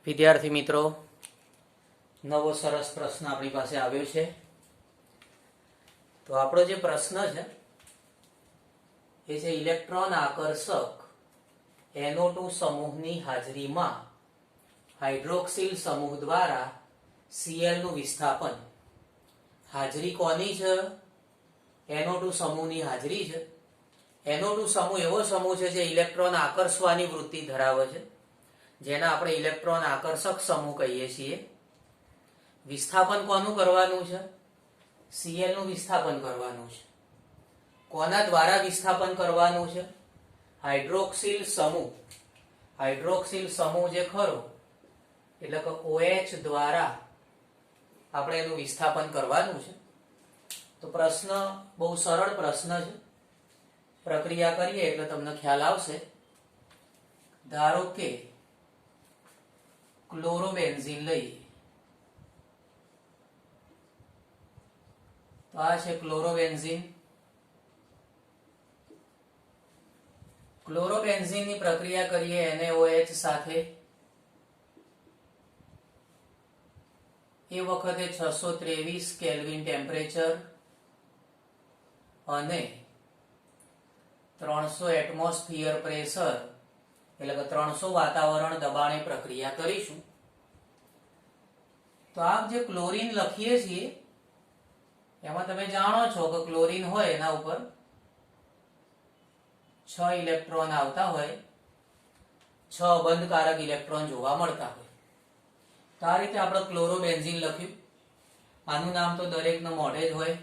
વિદ્યાર્થી મિત્રો, નવો સરસ પ્રશ્ન આપણી પાસે આવ્યો છે. તો આપણો જે પ્રશ્ન છે એ છે ઇલેક્ટ્રોન આકર્ષક NO2 સમૂહની હાજરીમાં હાઇડ્રોક્સિલ સમૂહ દ્વારા Cl નું વિસ્થાપન. હાજરી કોની છે? NO2 સમૂહની હાજરી છે. NO2 સમૂહ એવો સમૂહ છે જે ઇલેક્ટ્રોન આકર્ષવાની વૃત્તિ ધરાવે છે, જેને આપણે ઇલેક્ટ્રોન આકર્ષક સમૂહ કહીએ છીએ. વિસ્થાપન કોનું કરવાનું છે? Cl નું વિસ્થાપન કરવાનું છે. કોના દ્વારા વિસ્થાપન કરવાનું છે? હાઇડ્રોક્સિલ સમૂહ. હાઇડ્રોક્સિલ સમૂહ જે ખરો એટલે કે OH દ્વારા આપણે એનું વિસ્થાપન કરવાનું છે. તો પ્રશ્ન બહુ સરળ પ્રશ્ન છે. પ્રક્રિયા કરીએ એટલે તમને ખ્યાલ આવશે. ધારો કે ક્લોરોબેન્ઝીન લઈએ. તો આ છે ક્લોરોબેન્ઝીન. ક્લોરોબેન્ઝીનની પ્રક્રિયા કરીએ NaOH સાથે. એ વખતે 623 કેલ્વિન ટેમ્પરેચર અને 300 એટમોસ્ફિયર પ્રેશર એટલે કે 300 વાતાવરણ દબાણે પ્રક્રિયા કરીશું. તો આપ જે ક્લોરીન લખીએ છીએ એમાં તમે જાણો છો કે ક્લોરીન હોય એના ઉપર 6 ઇલેક્ટ્રોન આવતા હોય, 6 અબંધકારક ઇલેક્ટ્રોન જોવા મળતા હોય. તો આ રીતે આપણે ક્લોરોબેન્ઝીન લખ્યું. આનું નામ તો દરેકના મોઢે જ હોય.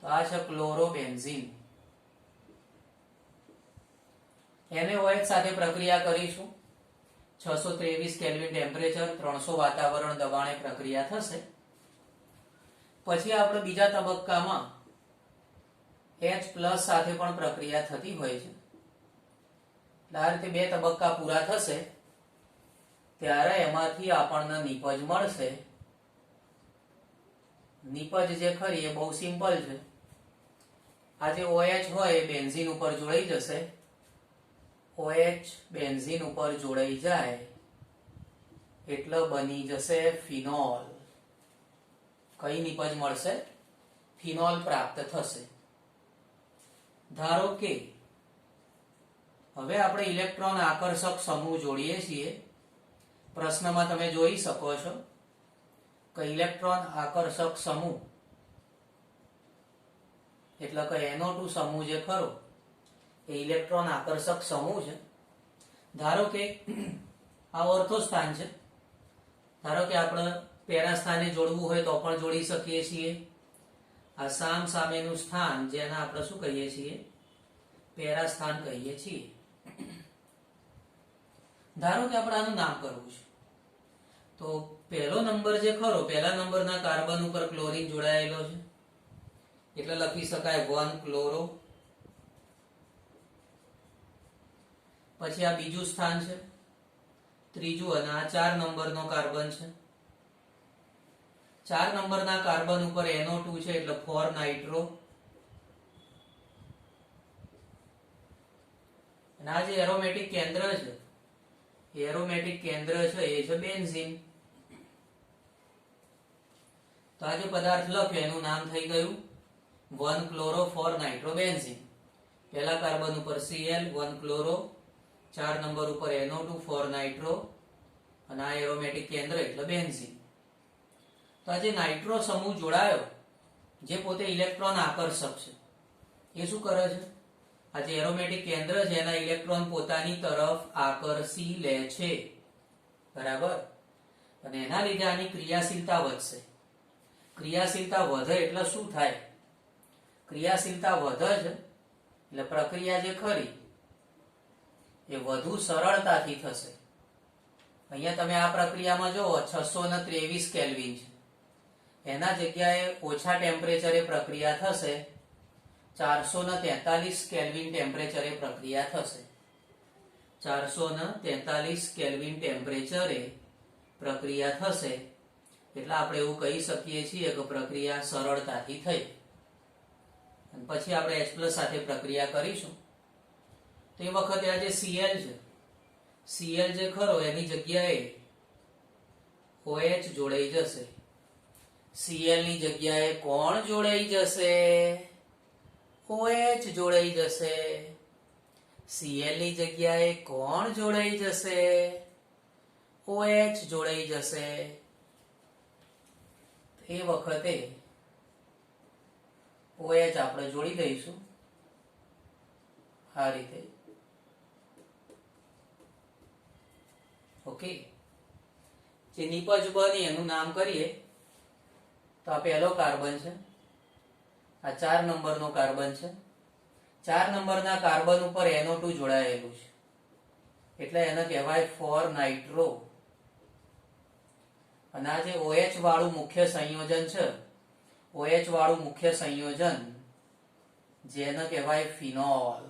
તો આ છે ક્લોરોબેન્ઝીન. NaOH સાથે પ્રક્રિયા કરીશું. 623 કેલ્વિન ટેમ્પરેચર, 300 વાતાવરણ દબાણે પ્રક્રિયા થશે. પછી આપણે બીજા તબક્કામાં H+ સાથે પણ પ્રક્રિયા થતી હોય છે. આ રીતે 2 તબક્કા પૂરા થશે ત્યારે એમાંથી આપણને નીપજ મળશે. નીપજ જે ખરી એ બહુ સિમ્પલ છે. આ જે OH હોય એ બેન્ઝીન ઉપર જોડાઈ જશે. OH બેન્ઝીન ઉપર જોડાઈ જાય એટલે બની જશે ફિનોલ. કઈ નીપજ મળશે? ફિનોલ પ્રાપ્ત થશે. ધારો કે હવે આપણે ઇલેક્ટ્રોન આકર્ષક સમૂહ જોડીએ છીએ. પ્રશ્નમાં તમે જોઈ શકો છો કે ઇલેક્ટ્રોન આકર્ષક સમૂહ એટલે કે NO2 સમૂહ જે ખરો એ ઇલેક્ટ્રોન આકર્ષક સમૂહ છે. ધારો કે આ ઓર્થો સ્થાન છે. ધારો કે આપણે પેરા સ્થાને જોડવું હોય તો પણ જોડી શકીએ છીએ. આ સામ સામેનું સ્થાન જેને આપણે શું કહીએ છીએ? પેરા સ્થાન કહીએ છીએ. ધારો કે આપણે આનું નામ કરવું છે. તો પહેલો નંબર જે ખરો, પહેલા નંબરના કાર્બન ઉપર ક્લોરીન જોડાયેલો છે એટલે લખી શકાય 1 ક્લોરો. પછી આ બીજું સ્થાન છે, ત્રીજું, અને આ 4 નંબરનો કાર્બન છે. 4 નંબરના કાર્બન ઉપર NO2 છે એટલે 4 નાઇટ્રો. અને આ જે એરોમેટિક કેન્દ્ર છે, એરોમેટિક કેન્દ્ર છે એ છે બેન્ઝીન. તો આ જે પદાર્થ લખ્યો એનું નામ થઈ ગયું 1 ક્લોરો 4 નાઇટ્રો બેન્ઝીન. પહેલા કાર્બન ઉપર Cl 1 ક્લોરો, 4 નંબર ઉપર NO2 4 નાઇટ્રો, અને આ એરોમેટિક કેન્દ્ર એટલે બેન્ઝીન. તો આ જે નાઇટ્રો સમૂહ જોડાયો જે પોતે ઇલેક્ટ્રોન આકર્ષક છે એ શું કરે છે? આ જે એરોમેટિક કેન્દ્ર છે એના ઇલેક્ટ્રોન પોતાની તરફ આકર્ષી લે છે. બરાબર? અને એના લીધે આની ક્રિયાશીલતા વધશે. ક્રિયાશીલતા વધે એટલે શું થાય? ક્રિયાશીલતા વધે છે એટલે પ્રક્રિયા જે ખરી એ વધુ સરળતાથી થશે. અહીંયા તમે આ પ્રક્રિયામાં જુઓ 623 કેલ્વિન છે. એના જગ્યાએ ઓછા ટેમ્પરેચરે પ્રક્રિયા થશે. 443 કેલ્વિન ટેમ્પરેચરે પ્રક્રિયા થશે. 443 કેલ્વિન ટેમ્પરેચરે પ્રક્રિયા થશે એટલે આપણે એવું કહી શકીએ છીએ કે પ્રક્રિયા સરળતાથી થઈ. અને પછી આપણે H+ સાથે પ્રક્રિયા કરીશું. તો એ વખતે આ જે Cl છે Cl જે ખરો એની જગ્યાએ OH જોડાઈ જશે. Cl ની જગ્યાએ કોણ જોડાઈ જશે? OH જોડાઈ જશે. Cl ની જગ્યાએ કોણ જોડાઈ જશે? OH જોડાઈ જશે. એ વખતે OH આપણે જોડી દઈશું આ રીતે. ઓકે, જે નિપજ બની એનું નામ કરીએ તો આ પહેલો કાર્બન છે, આ 4 નંબરનો કાર્બન છે. 4 નંબરના કાર્બન ઉપર NO2 જોડાયેલું છે એટલે એને કહેવાય 4 નાઇટ્રો. અને આ જે OH વાળું મુખ્ય સંયોજન છે, OH વાળું મુખ્ય સંયોજન જેને કહેવાય ફિનોલ,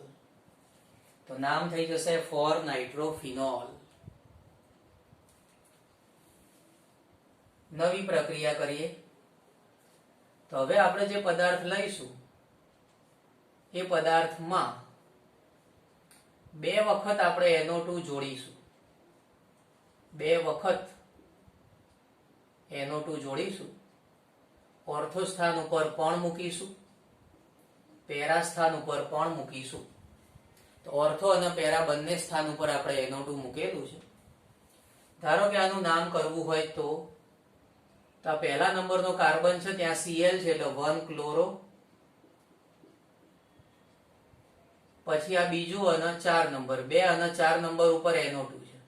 તો નામ થઈ જશે 4 નાઇટ્રોફિનોલ. નવી પ્રક્રિયા કરીએ તો હવે આપણે જે પદાર્થ લઈશું એ પદાર્થમાં 2 વખત આપણે NO2 જોડીશું. 2 વખત NO2 જોડીશું. ઓર્થો સ્થાન ઉપર પણ મૂકીશું, પેરા સ્થાન ઉપર પણ મૂકીશું. તો ઓર્થો અને પેરા બંને સ્થાન ઉપર આપણે NO2 મૂકેલું છે. ધારો કે આનું નામ કરવું હોય તો આ પહેલા નંબરનો કાર્બન છે ત્યાં Cl છે એટલે 1 ક્લોરો, પછી આ બીજું અને 4 નંબર, 2 અને 4 નંબર ઉપર NO2 છે.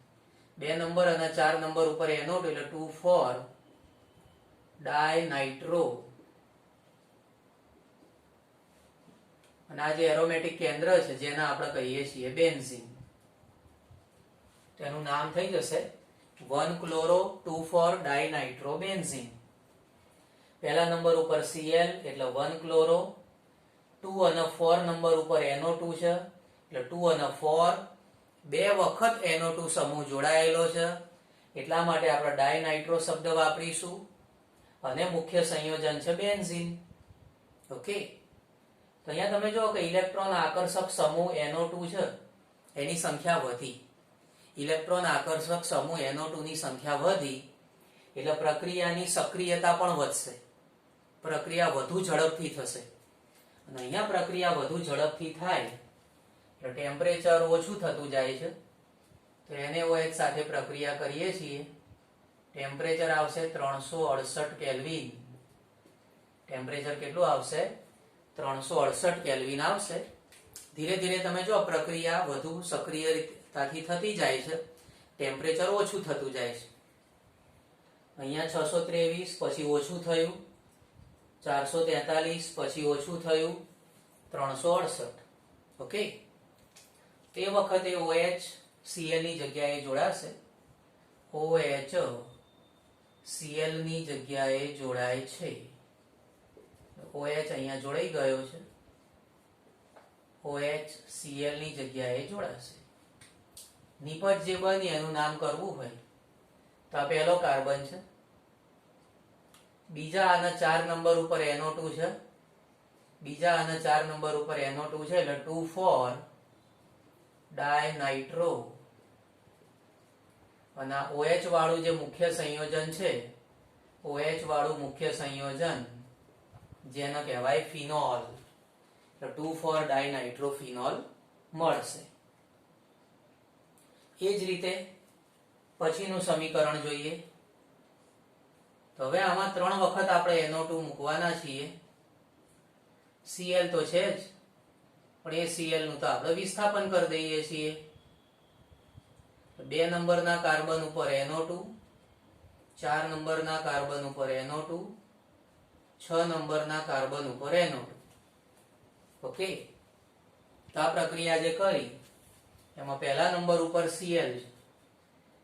2 નંબર અને 4 નંબર ઉપર NO2 એટલે 2,4 ડાયનાઇટ્રો. અને આ જે એરોમેટિક કેન્દ્ર છે જેને આપણે કહીએ છીએ બેન્ઝીન, તેનું નામ થઈ જશે 1 ક્લોરો 2,4 ડાયનાઇટ્રો બેન્ઝીન. પહેલા નંબર ઉપર Cl એટલે 1 ક્લોરો, 2 અને 4 નંબર ઉપર NO2 છે એટલે 2 અને 4, 2 વખત NO2 સમૂહ જોડાયેલો છે એટલા માટે આપણે ડાયનાઇટ્રો શબ્દ વાપરીશું. અને મુખ્ય સંયોજન છે બેન્ઝીન. ઓકે, તો અહીંયા તમે જો કે ઇલેક્ટ્રોન આકર્ષક સમૂહ NO2 છે એની સંખ્યા વધી. ઇલેક્ટ્રોન આકર્ષક સમૂહ NO2 ની સંખ્યા વધી એટલે પ્રક્રિયાની સક્રિયતા પણ વધશે, પ્રક્રિયા વધુ ઝડપથી થશે. અને અહીંયા પ્રક્રિયા વધુ ઝડપથી થાય એટલે ટેમ્પરેચર ઓછું થતું જાય છે. તો NaOH સાથે પ્રક્રિયા કરીએ છીએ, ટેમ્પરેચર આવશે 368 કેલ્વિન. ટેમ્પરેચર કેટલું આવશે? 368 કેલ્વિન આવશે. ધીરે ધીરે તમે જો પ્રક્રિયા વધુ સક્રિયતાથી થતી જાય છે, ટેમ્પરેચર ઓછું થતું જાય છે. અહીંયા 623 પછી ઓછું થયું, 443 પછી ઓછું થયું, 368. ઓકે, તે વખતે OH Cl ની જગ્યાએ જોડાશે. OH Cl ની જગ્યાએ જોડાય છે. OH અહીંયા જોડાઈ ગયો છે. OH Cl ની જગ્યાએ જોડાશે. નિપજ જે બની એનું નામ કરવું હોય તો આ પહેલો કાર્બન છે, બીજા અને 4 નંબર ઉપર NO2 છે, બીજા અને 4 નંબર ઉપર NO2 છે એટલે 2,4 ડાયનાઇટ્રો. અને આ OH વાળું જે મુખ્ય સંયોજન છે, OH વાળું મુખ્ય સંયોજન જેને કહેવાય ફિનોલ, તો 2,4 ડાયનાઇટ્રોફિનોલ મળશે. એ જ રીતે પછીનું સમીકરણ જોઈએ તો હવે આમાં 3 વખત આપણે NO2 મૂકવાના છીએ. Cl તો છે જ, પણ એ Cl નું તો આપણે વિસ્થાપન કરી દઈએ છીએ. 2 નંબરના કાર્બન ઉપર NO2, 4 નંબરના કાર્બન ઉપર NO2, 6 નંબરના કાર્બન ઉપર NO2. ઓકે, તો આ પ્રક્રિયા જે કરી એમાં પહેલા નંબર ઉપર Cl છે,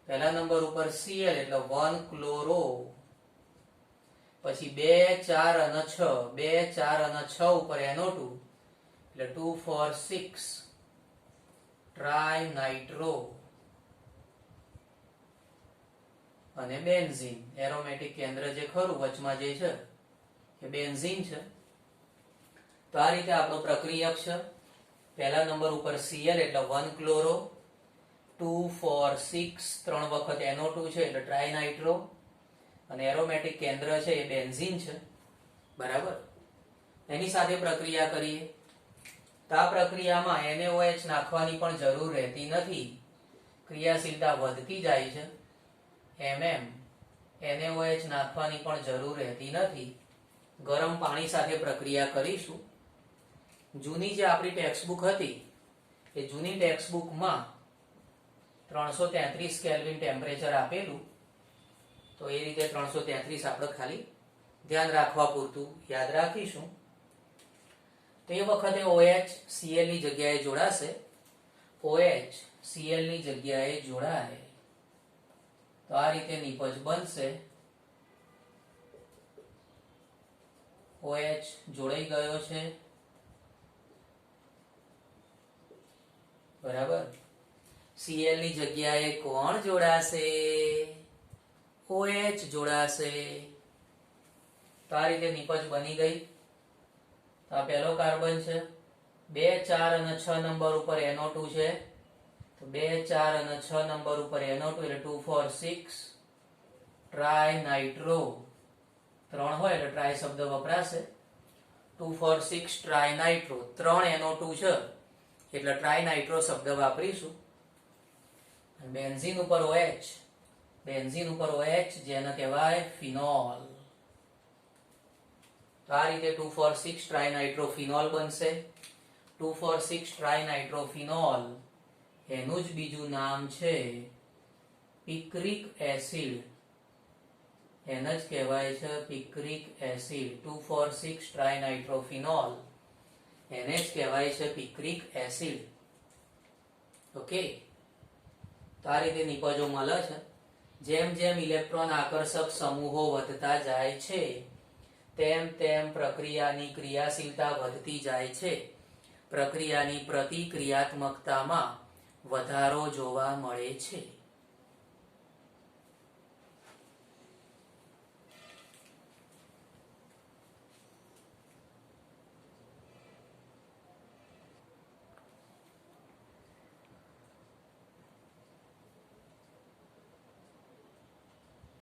પહેલા નંબર ઉપર Cl એટલે 1 ક્લોરો, પછી 2, 4 અને 6, 2, 4 અને 6 ઉપર NO2 એટલે 2, 4, 6 ટ્રાઇનાઇટ્રો. અને બેન્ઝીન, એરોમેટિક કેન્દ્ર જે ખરું વચમાં જે છે એ બેન્ઝીન છે. તો આ રીતે આપણો પ્રક્રિયક છે. પહેલા નંબર ઉપર Cl એટલે 1 ક્લોરો, 2 4 6 3 વખત NO2 છે એટલે ટ્રાઇનાઇટ્રો, અને એરોમેટિક કેન્દ્ર છે એ બેન્ઝીન છે, બરાબર. એની સાથે પ્રક્રિયા કરીએ તો આ પ્રક્રિયામાં NaOH નાખવાની પણ જરૂર રહેતી નથી, ક્રિયાશીલતા વધતી જાય છે. NaOH નાખવાની પણ જરૂર રહેતી નથી. ગરમ પાણી સાથે પ્રક્રિયા કરીશું. જૂની જે આપણી ટેક્સ્ટબુક હતી એ જૂની ટેક્સ્ટબુકમાં 333 કેલ્વિન ટેમ્પરેચર આપેલું, તો એ રીતે 333 આપણે ખાલી ધ્યાન રાખવા પૂરતું યાદ રાખીશું. તો એ વખતે OH Cl ની જગ્યાએ જોડાશે. OH Cl ની જગ્યાએ જોડાય તો આ રીતે નિપજ બનશે. OH જોડાઈ ગયો છે, બરાબર. Cl ની જગ્યાએ કોણ જોડાશે? OH જોડાશે. તો આ રીતે નિપજ બની ગઈ. તો આ પહેલો કાર્બન છે, 2 4 અને 6 નંબર ઉપર NO2 છે, તો 2 4 અને 6 નંબર ઉપર NO2 એટલે 2 4 6 ટ્રાઇનાઇટ્રો. 3 હોય એટલે ટ્રાય શબ્દ વપરાશે. 2 4 6 ટ્રાઇનાઇટ્રો, 3 NO2 છે એટલે ટ્રાઇનાઇટ્રો શબ્દ વાપરીશું. બેન્ઝીન ઉપર OH, બેન્ઝીન ઉપર OH જેને કહેવાય ફિનોલ. તો આ રીતે 2 4 6 ટ્રાઇનાઇટ્રોફિનોલ બનશે. 2 4 6 ટ્રાઇનાઇટ્રોફિનોલ એનું જ બીજું નામ છે પિક્રિક એસિડ. એને જ કહેવાય છે પિક્રિક એસિડ. 2 4 6 ટ્રાઇનાઇટ્રોફિનોલ એને જ કહેવાય છે પિક્રિક એસિડ. ઓકે. તો આ રીતે નિપજો મળે છે. જેમ જેમ ઇલેક્ટ્રોન આકર્ષક સમૂહો વધતા જાય છે તેમ તેમ પ્રક્રિયાની ક્રિયાશીલતા વધતી જાય છે. પ્રક્રિયાની પ્રતિક્રિયાત્મકતામાં વધારો જોવા મળે છે.